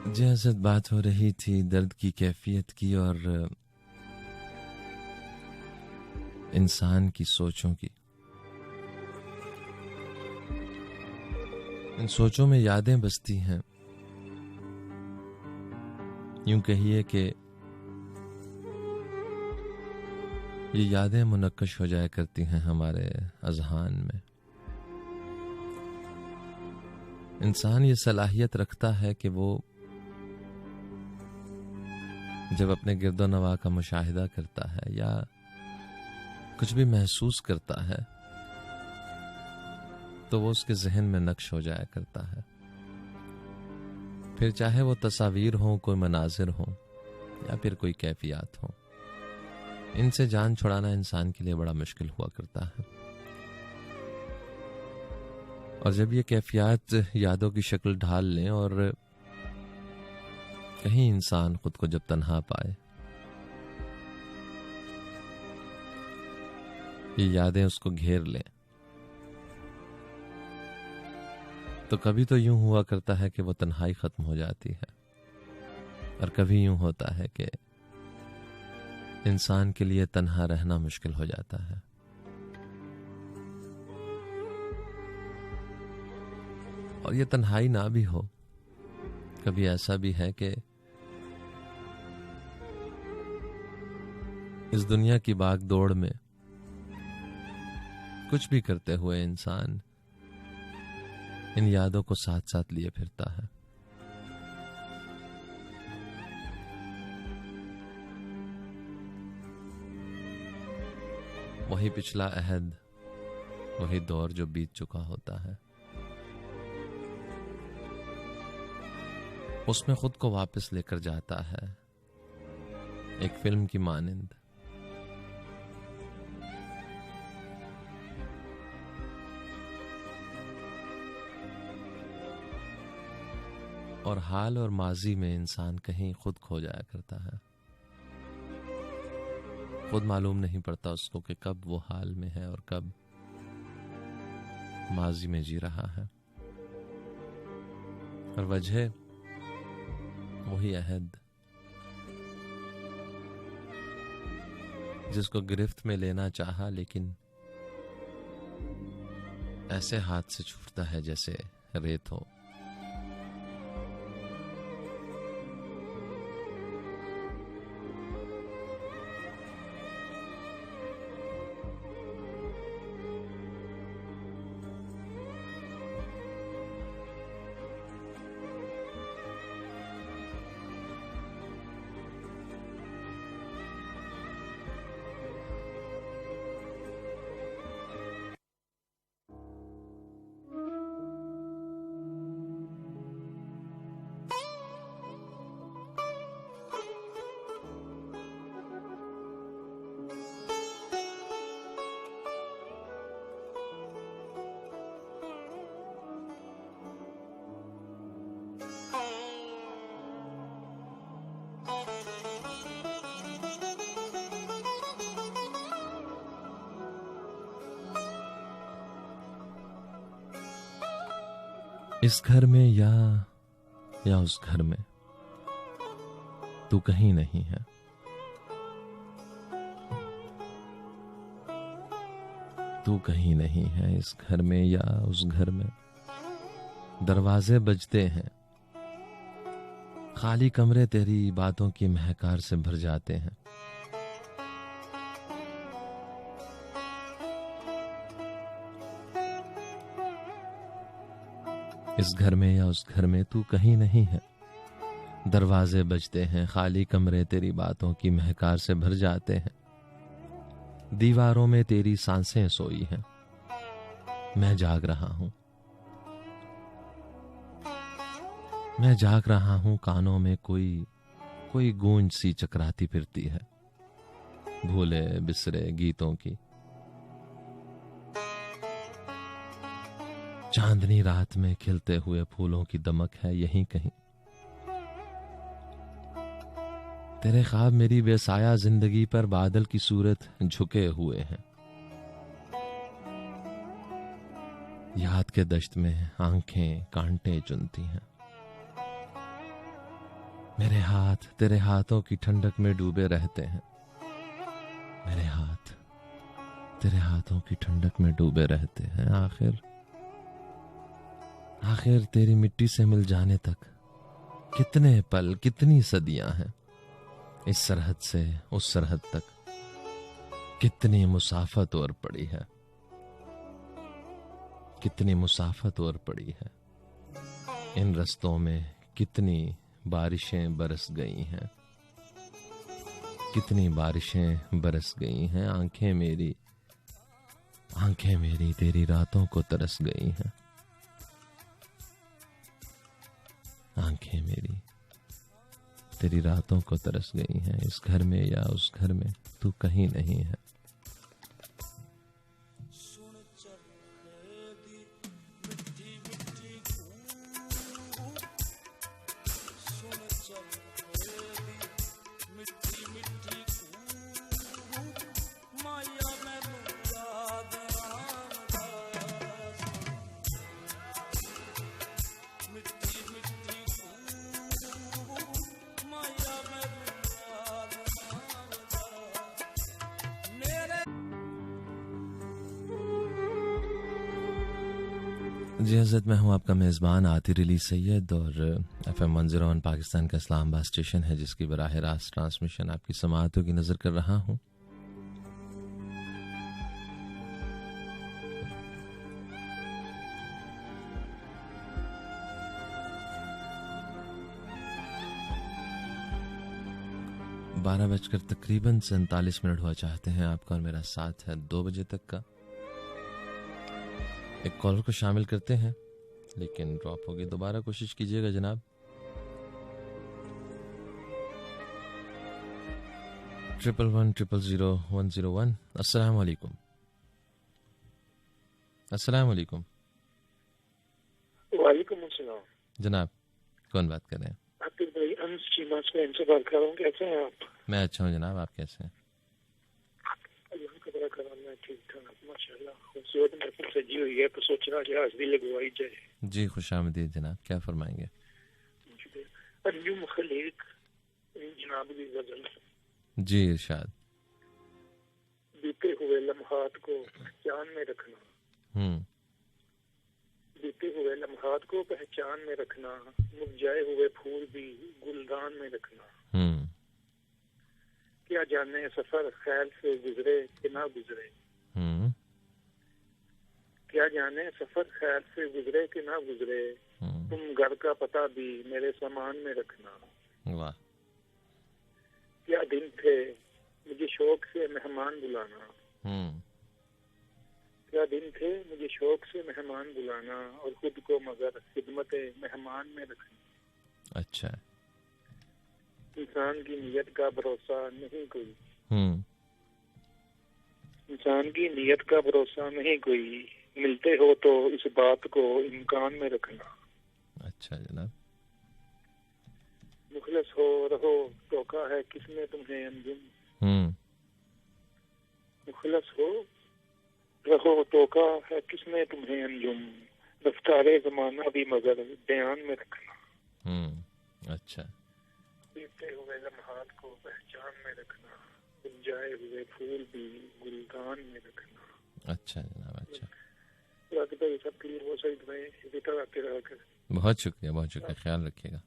जी हज़रत, बात हो रही थी दर्द की कैफियत की और इंसान की सोचों की। इन सोचों में यादें बसती हैं। यूं कहिए कि ये यादें मुनक्कश हो जाया करती हैं हमारे अज़हान में। इंसान ये सलाहियत रखता है कि वो जब अपने गिरदो नवा का मुशाहिदा करता है या कुछ भी महसूस करता है तो वो उसके जहन में नक्श हो जाया करता है। फिर चाहे वो तस्वीर हो, कोई मनाजिर हो या फिर कोई कैफियत हो, इनसे जान छुड़ाना इंसान के लिए बड़ा मुश्किल हुआ करता है। और जब ये कैफियत यादों की शक्ल ढाल लें और कहीं इंसान खुद को जब तन्हा पाए, ये यादें उसको घेर लें, तो कभी तो यूं हुआ करता है कि वो तन्हाई खत्म हो जाती है और कभी यूं होता है कि इंसान के लिए तन्हा रहना मुश्किल हो जाता है। और ये तन्हाई ना भी हो, कभी ऐसा भी है कि इस दुनिया की भाग दौड़ में कुछ भी करते हुए इंसान इन यादों को साथ साथ लिए फिरता है। वही पिछला अहद, वही दौर जो बीत चुका होता है, उसमें खुद को वापस लेकर जाता है एक फिल्म की मानिंद। और हाल और माजी में इंसान कहीं खुद खो जाया करता है। खुद मालूम नहीं पड़ता उसको कि कब वो हाल में है और कब माजी में जी रहा है। और वजह वही अहद जिसको गिरफ्त में लेना चाहा, लेकिन ऐसे हाथ से छूटता है जैसे रेत हो। इस घर में या उस घर में तू कहीं नहीं है। तू कहीं नहीं है इस घर में या उस घर में। दरवाजे बजते हैं, खाली कमरे तेरी बातों की महकार से भर जाते हैं। इस घर में या उस घर में तू कहीं नहीं है। दरवाजे बजते हैं, खाली कमरे तेरी बातों की महकार से भर जाते हैं। दीवारों में तेरी सांसें सोई हैं, मैं जाग रहा हूं। मैं जाग रहा हूं, कानों में कोई गूंज सी चकराती फिरती है, भूले बिसरे गीतों की। चांदनी रात में खिलते हुए फूलों की दमक है यहीं कहीं। तेरे ख्वाब मेरी बेसाया जिंदगी पर बादल की सूरत झुके हुए हैं। याद के दश्त में आंखें कांटे चुनती हैं। मेरे हाथ तेरे हाथों की ठंडक में डूबे रहते हैं, मेरे हाथ तेरे हाथों की ठंडक में डूबे रहते हैं। आखिर आखिर तेरी मिट्टी से मिल जाने तक कितने पल, कितनी सदियां हैं। इस सरहद से उस सरहद तक कितनी मुसाफत और पड़ी है, कितनी मुसाफत और पड़ी है। इन रस्तों में कितनी बारिशें बरस गई हैं, कितनी बारिशें बरस गई हैं। आंखें मेरी तेरी रातों को तरस गई हैं। आंखें मेरी तेरी रातों को तरस गई हैं। इस घर में या उस घर में तू कहीं नहीं है। जी हज़रत, मैं हूँ आपका मेज़बान आतिर अली सैयद और FM 101 पाकिस्तान का इस्लामाबाद स्टेशन है, जिसकी बराह रास्त ट्रांसमिशन आपकी समाअतों की नज़र कर रहा हूँ। बारह बजकर तकरीबन 47 मिनट हुआ चाहते हैं। आपका और मेरा साथ है 2 बजे तक का। एक कॉलर को शामिल करते हैं, लेकिन ड्रॉप होगी। दोबारा कोशिश कीजिएगा जनाब। ट्रिपल 1000101। अस्सलाम वालेकुम। अस्सलाम वालेकुम। वालेकुम अस्सलाम। जनाब कौन बात कर रहे हैं? आतिफ भाई, अंश चीमा स्पेन से बात कर रहा हूँ। कैसे हैं आप? मैं अच्छा हूँ जनाब, आप कैसे हैं? अल्लाह का बड़ा करम है, ठीक ठाक माशाल्लाह। खूबसूरत महफिल सजी हुई है, तो सोचना कि हाजिरी लगवाई जाए। जी खुशामदीद जनाब, क्या फरमाएंगे? अंजुम खलीक जनाब की गजल। जी इरशाद। बीते हुए लम्हात को पहचान में रखना, बीते हुए लम्हात को पहचान में रखना, मुरझाए हुए फूल भी गुलदान में रखना। क्या जाने सफर खैर से गुजरे कि ना गुजरे, क्या जाने सफर खैर से गुजरे कि ना गुजरे, तुम घर का पता भी मेरे सामान में रखना। वाह। क्या दिन थे मुझे शौक से मेहमान बुलाना, क्या दिन थे मुझे शौक से मेहमान बुलाना, और खुद को मगर खिदमत मेहमान में रखना। अच्छा। इंसान की नीयत का भरोसा नहीं कोई, इंसान की नीयत का भरोसा नहीं कोई, मिलते हो तो इस बात को इम्कान में रखना। अच्छा जनाब। मुखलस हो रहो टोका है किसने तुम्हें अंजुम, मुखलस हो रहो टोका है किसने तुम्हें अंजुम, रफ्तारे जमाना भी मगर ध्यान में रखना। अच्छा। बीते हुए लम्हात को पहचान में रखना, मुरझाए हुए फूल भी गुलदान में रखना। अच्छा जनाब। अच्छा, सब क्लियर हो सही। मैं आते रहा कर। बहुत शुक्रिया, बहुत शुक्रिया। ख्याल रखिएगा।